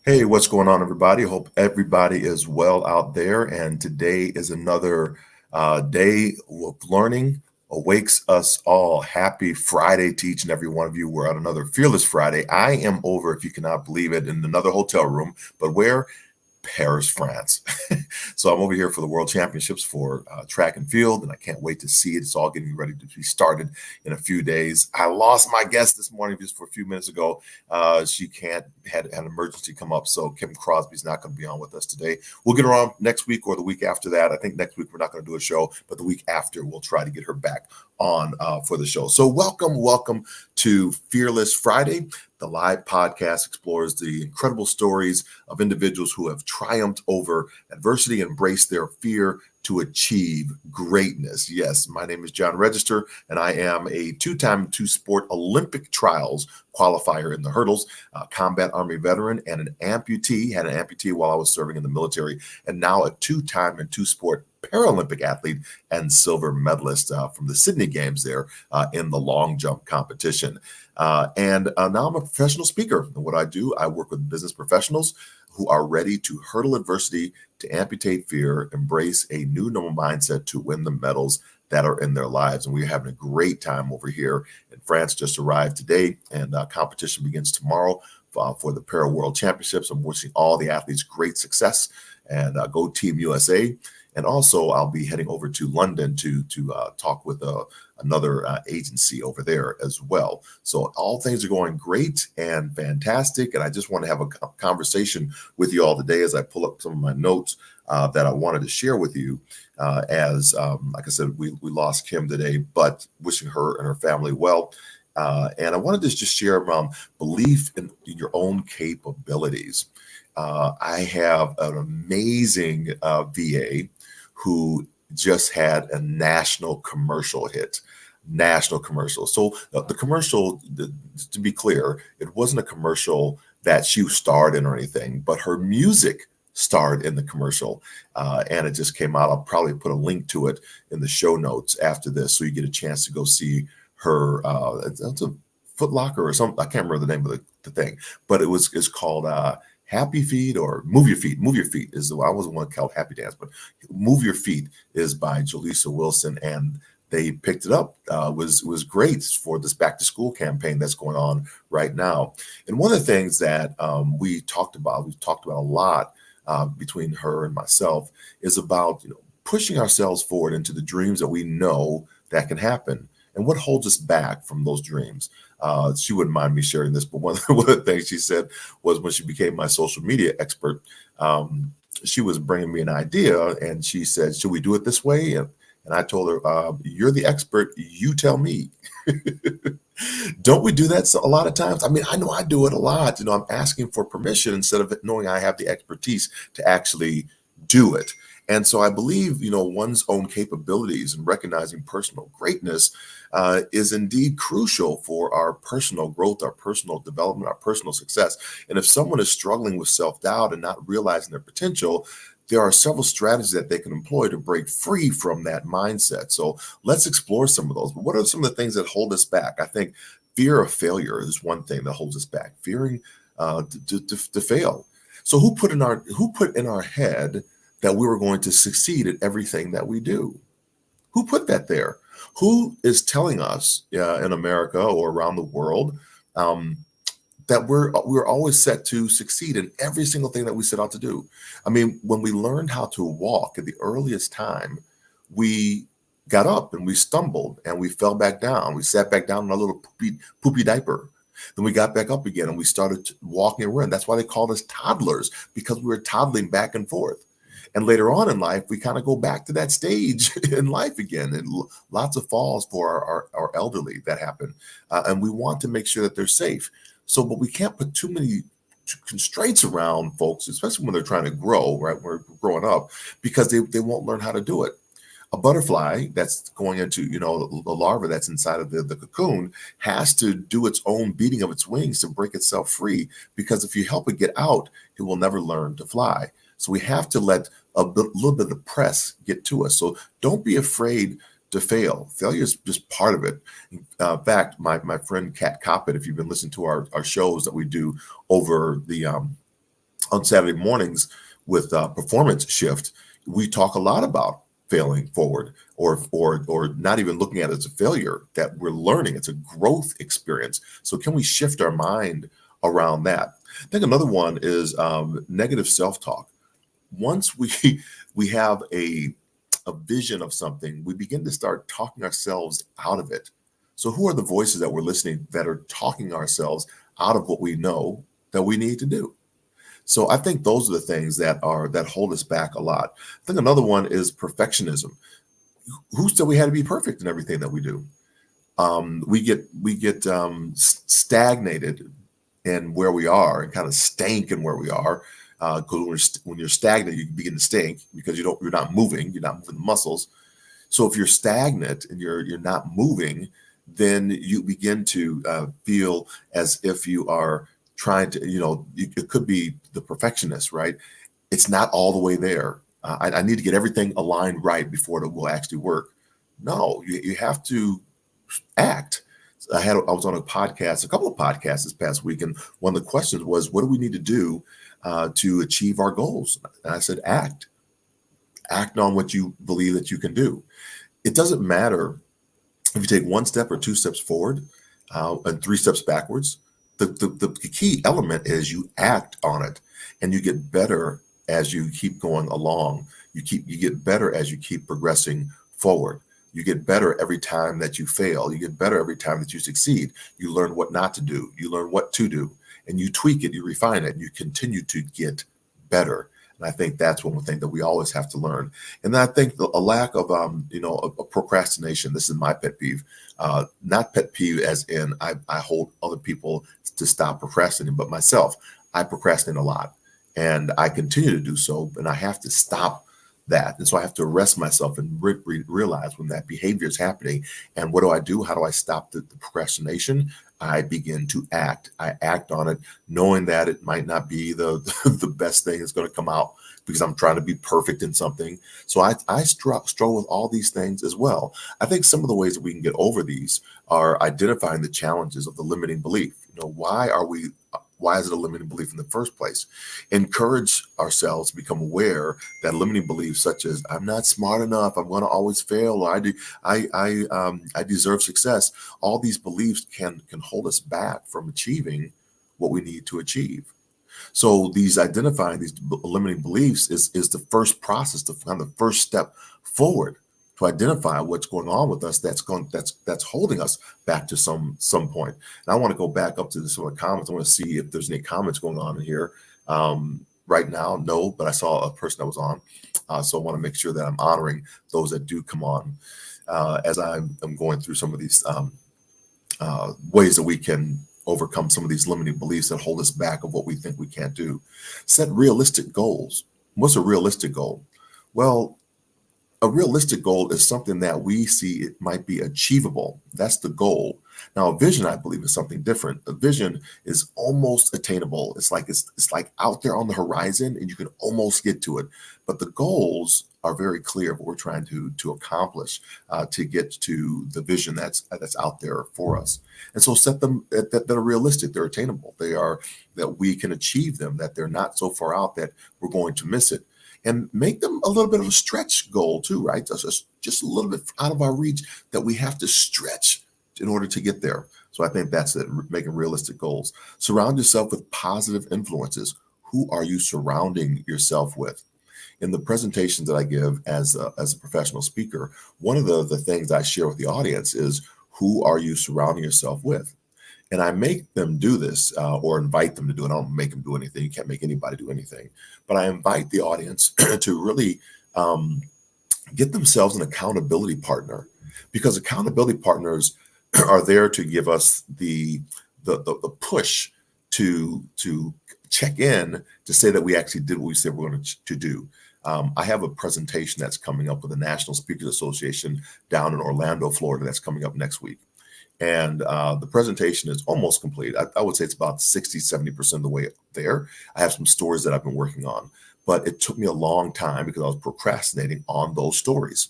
Hey, what's going on, everybody? Hope everybody is well out there. And today is another day of learning awakes us all. Happy Friday to each and every one of you. We're on another Fearless Friday. I am over, if you cannot believe it, in another hotel room, but where? Paris, France. So I'm over here for the World Championships for track and field, and I can't wait to see it. It's all getting ready to be started in a few days. I lost my guest this morning just for a few minutes ago. She can't had an emergency come up, so Kym Crosby's not going to be on with us today. We'll get her on next week or the week after that. I think next week we're not going to do a show, but the week after we'll try to get her back on for the show. So welcome to Fearless Friday. The live podcast explores the incredible stories of individuals who have triumphed over adversity, embraced their fear to achieve greatness. Yes, my name is John Register, and I am a two-time two-sport Olympic trials qualifier in the hurdles, combat Army veteran, and an amputee. Had an amputee while I was serving in the military, and now a two-time and two-sport Paralympic athlete and silver medalist from the Sydney Games there in the long jump competition. And now I'm a professional speaker. And what I do, I work with business professionals who are ready to hurdle adversity, to amputate fear, embrace a new normal mindset to win the medals that are in their lives. And we're having a great time over here in France. Just arrived today, and competition begins tomorrow for the Para World Championships. I'm wishing all the athletes great success, and go Team USA. And also, I'll be heading over to London to talk with another agency over there as well. So all things are going great and fantastic. And I just want to have a conversation with you all today as I pull up some of my notes that I wanted to share with you. Like I said, we lost Kym today, but wishing her and her family well. And I wanted to just share belief in your own capabilities. I have an amazing VA who just had a national commercial hit. National commercial. So the commercial, to be clear, it wasn't a commercial that she starred in or anything, but her music starred in the commercial, and it just came out. I'll probably put a link to it in the show notes after this, so you get a chance to go see her. It's a Foot Locker or something. I can't remember the name of the thing, but it's called Happy Feet or Move Your Feet. Move Your Feet is I wasn't one called Happy Dance, but Move Your Feet is by Jaleesa Wilson, and they picked it up. Was great for this back to school campaign that's going on right now. And one of the things that we've talked about a lot between her and myself is about pushing ourselves forward into the dreams that we know that can happen. And what holds us back from those dreams? She wouldn't mind me sharing this, but one of the things she said was when she became my social media expert, she was bringing me an idea, and she said, "Should we do it this way?" And I told her, "You're the expert. You tell me." Don't we do that a lot of times? I mean, I know I do it a lot. I'm asking for permission instead of knowing I have the expertise to actually do it. And so I believe, one's own capabilities and recognizing personal greatness is indeed crucial for our personal growth, our personal development, our personal success. And if someone is struggling with self-doubt and not realizing their potential, there are several strategies that they can employ to break free from that mindset. So let's explore some of those. But what are some of the things that hold us back? I think fear of failure is one thing that holds us back, fearing to fail. So who put in our head that we were going to succeed at everything that we do? Who put that there? Who is telling us in America or around the world that we're always set to succeed in every single thing that we set out to do? I mean, when we learned how to walk at the earliest time, we got up and we stumbled and we fell back down. We sat back down in a little poopy diaper. Then we got back up again and we started walking around. That's why they called us toddlers, because we were toddling back and forth. And later on in life, we kind of go back to that stage in life again, and lots of falls for our elderly that happen. And we want to make sure that they're safe. So, but we can't put too many constraints around folks, especially when they're trying to grow, right? We're growing up, because they won't learn how to do it. A butterfly that's going into, the larva that's inside of the cocoon has to do its own beating of its wings to break itself free, because if you help it get out, it will never learn to fly. So we have to let little bit of the press get to us. So don't be afraid to fail. Failure is just part of it. In fact, my friend Kat Coppett, if you've been listening to our shows that we do over the on Saturday mornings with Performance Shift, we talk a lot about failing forward, or not even looking at it as a failure, that we're learning. It's a growth experience. So can we shift our mind around that? I think another one is negative self-talk. Once we have a vision of something, we begin to start talking ourselves out of it. So who are the voices that we're listening that are talking ourselves out of what we know that we need to do? So I think those are the things that hold us back a lot. I think another one is perfectionism. Who said we had to be perfect in everything that we do? We get stagnated in where we are, and kind of stank in where we are. Because when you're stagnant, you begin to stink because you're not moving, you're not moving the muscles. So if you're stagnant and you're not moving, then you begin to feel as if you are trying to, it could be the perfectionist, right? It's not all the way there. I need to get everything aligned right before it will actually work. No, you have to act. I was on a couple of podcasts this past week, and one of the questions was, what do we need to do to achieve our goals? And I said, act on what you believe that you can do. It doesn't matter if you take one step or two steps forward and three steps backwards. The key element is you act on it, and you get better as you keep going along. You get better as you keep progressing forward. You get better every time that you fail. You get better every time that you succeed. You learn what not to do. You learn what to do, and you tweak it, you refine it, and you continue to get better. And I think that's one thing that we always have to learn. And then I think a lack of, a procrastination. This is my pet peeve. Not pet peeve as in I hold other people to stop procrastinating, but myself. I procrastinate a lot, and I continue to do so, and I have to stop that. And so I have to arrest myself and realize when that behavior is happening. And what do I do? How do I stop the procrastination? I begin to act. I act on it, knowing that it might not be the the best thing that's going to come out because I'm trying to be perfect in something. So I struggle with all these things as well. I think some of the ways that we can get over these are identifying the challenges of the limiting belief. Why is it a limiting belief in the first place? Encourage ourselves to become aware that limiting beliefs such as I'm not smart enough, I'm going to always fail, or I deserve success. All these beliefs can hold us back from achieving what we need to achieve. So identifying these limiting beliefs is the first process, the first step forward to identify what's going on with us that's holding us back to some point. And I want to go back up to some of the comments. I want to see if there's any comments going on in here. Right now, no, but I saw a person that was on. So I want to make sure that I'm honoring those that do come on as I'm going through some of these ways that we can overcome some of these limiting beliefs that hold us back of what we think we can't do. Set realistic goals. What's a realistic goal? Well, a realistic goal is something that we see it might be achievable. That's the goal. Now, a vision, I believe, is something different. A vision is almost attainable. It's like out there on the horizon, and you can almost get to it. But the goals are very clear of what we're trying to accomplish to get to the vision that's out there for us. And so set them that are realistic, they're attainable, they are that we can achieve them, that they're not so far out that we're going to miss it. And make them a little bit of a stretch goal too, right? Just a little bit out of our reach that we have to stretch in order to get there. So I think that's it, making realistic goals. Surround yourself with positive influences. Who are you surrounding yourself with? In the presentations that I give as a professional speaker, one of the things I share with the audience is, who are you surrounding yourself with? And I make them do this or invite them to do it. I don't make them do anything. You can't make anybody do anything. But I invite the audience to really get themselves an accountability partner, because accountability partners are there to give us the push to check in, to say that we actually did what we said we're going to do. I have a presentation that's coming up with the National Speakers Association down in Orlando, Florida, that's coming up next week. And the presentation is almost complete. I would say it's about 60-70% of the way there. I have some stories that I've been working on, but it took me a long time because I was procrastinating on those stories.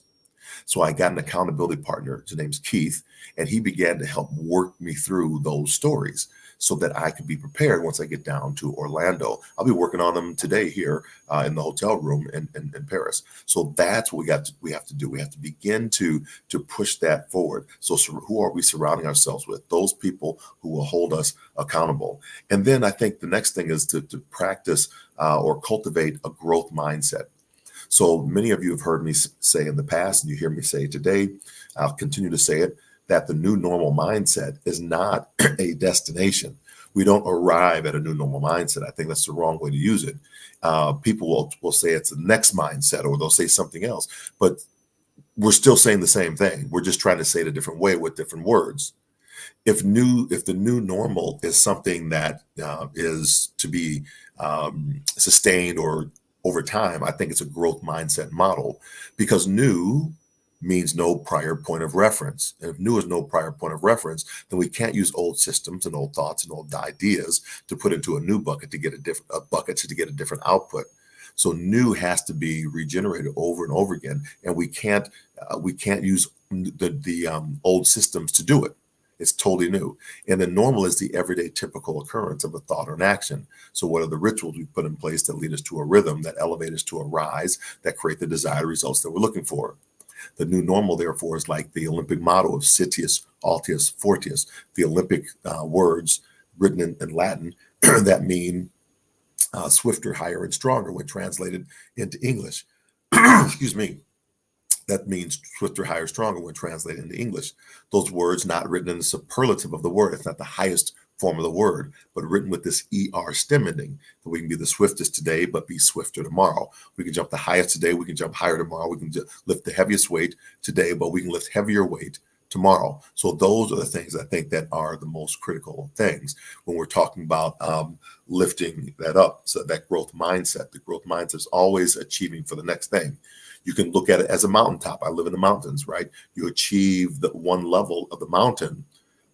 So I got an accountability partner. His name's Keith, and he began to help work me through those stories. so that I can be prepared once I get down to Orlando. I'll be working on them today here in the hotel room in Paris. So that's what we have to do. We have to begin to push that forward. So who are we surrounding ourselves with? Those people who will hold us accountable. And then I think the next thing is to practice or cultivate a growth mindset. So many of you have heard me say in the past, and you hear me say today, I'll continue to say it, that the new normal mindset is not a destination. We don't arrive at a new normal mindset. I think that's the wrong way to use it. People will say it's the next mindset, or they'll say something else, but we're still saying the same thing. We're just trying to say it a different way with different words. If the new normal is something that is to be sustained or over time, I think it's a growth mindset model, because new means no prior point of reference. And if new is no prior point of reference, then we can't use old systems and old thoughts and old ideas to put into a new bucket to get a different output. So new has to be regenerated over and over again, and we can't use the old systems to do it. It's totally new. And then normal is the everyday typical occurrence of a thought or an action. So what are the rituals we put in place that lead us to a rhythm, that elevate us to a rise, that create the desired results that we're looking for? The new normal, therefore, is like the Olympic motto of Citius, Altius, Fortius, the Olympic words written in Latin that mean swifter, higher, and stronger when translated into English. Excuse me. That means swifter, higher, stronger when translated into English. Those words not written in the superlative of the word. It's not the highest form of the word, but written with this ER stem ending. That we can be the swiftest today, but be swifter tomorrow. We can jump the highest today. We can jump higher tomorrow. We can lift the heaviest weight today, but we can lift heavier weight tomorrow. So those are the things I think that are the most critical things when we're talking about lifting that up. So that growth mindset, the growth mindset is always achieving for the next thing. You can look at it as a mountaintop. I live in the mountains, right? You achieve the one level of the mountain,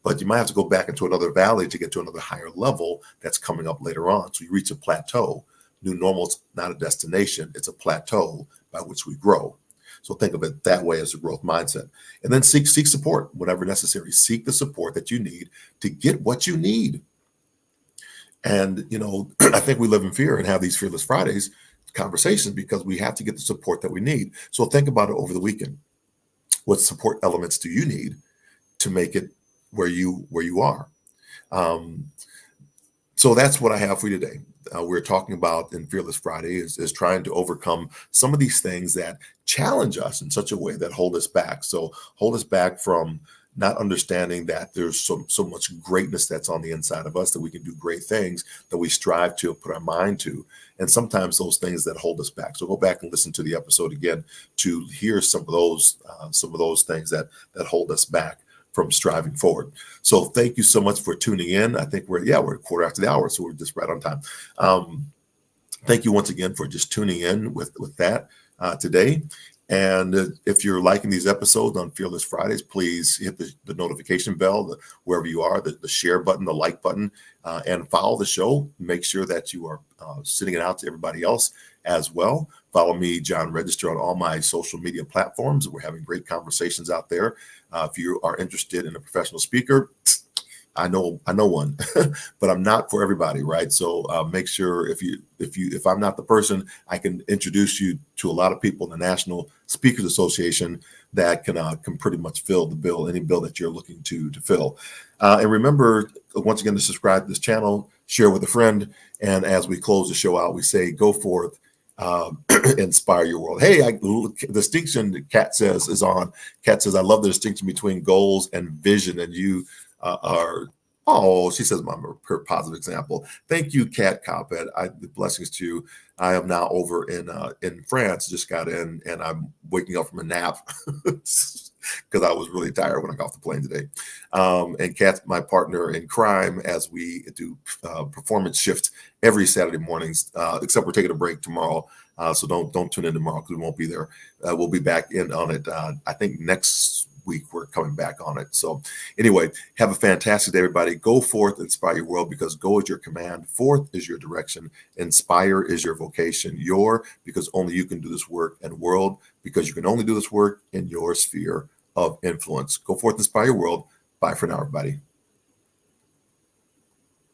but you might have to go back into another valley to get to another higher level that's coming up later on. So you reach a plateau. New normal is not a destination. It's a plateau by which we grow. So think of it that way, as a growth mindset. And then seek support whenever necessary. Seek the support that you need to get what you need. And, I think we live in fear and have these Fearless Fridays conversations because we have to get the support that we need. So think about it over the weekend. What support elements do you need to make it where you are? So that's what I have for you today. We're talking about in Fearless Friday is trying to overcome some of these things that challenge us in such a way that hold us back. So hold us back from not understanding that there's so much greatness that's on the inside of us, that we can do great things that we strive to put our mind to. And sometimes those things that hold us back. So go back and listen to the episode again to hear some of those things that hold us back from striving forward. So thank you so much for tuning in. I think we're a quarter after the hour, so we're just right on time. Thank you once again for just tuning in with that today. And if you're liking these episodes on Fearless Fridays, please hit the notification bell, wherever you are, the share button, the like button, and follow the show. Make sure that you are sending it out to everybody else as well. Follow me, John Register, on all my social media platforms. We're having great conversations out there. If you are interested in a professional speaker, I know one, but I'm not for everybody, right? So make sure if I'm not the person, I can introduce you to a lot of people in the National Speakers Association that can pretty much fill the bill, any bill that you're looking to fill. And remember, once again, to subscribe to this channel, share with a friend, and as we close the show out, we say, go forth, inspire your world. Hey, distinction, Kat says, is on. Kat says, I love the distinction between goals and vision, and you she says, I'm her positive example. Thank you, Kat Coppet. The blessings to you. I am now over in France, just got in, and I'm waking up from a nap because I was really tired when I got off the plane today. And Kat's my partner in crime as we do performance shift every Saturday mornings, except we're taking a break tomorrow. So don't tune in tomorrow because we won't be there. We'll be back in on it. I think next week we're coming back on it. So anyway, have a fantastic day, everybody. Go forth, inspire your world, because go is your command, forth is your direction, inspire is your vocation, because only you can do this work, and world, because you can only do this work in your sphere of influence. Go forth, inspire your world. Bye for now, everybody.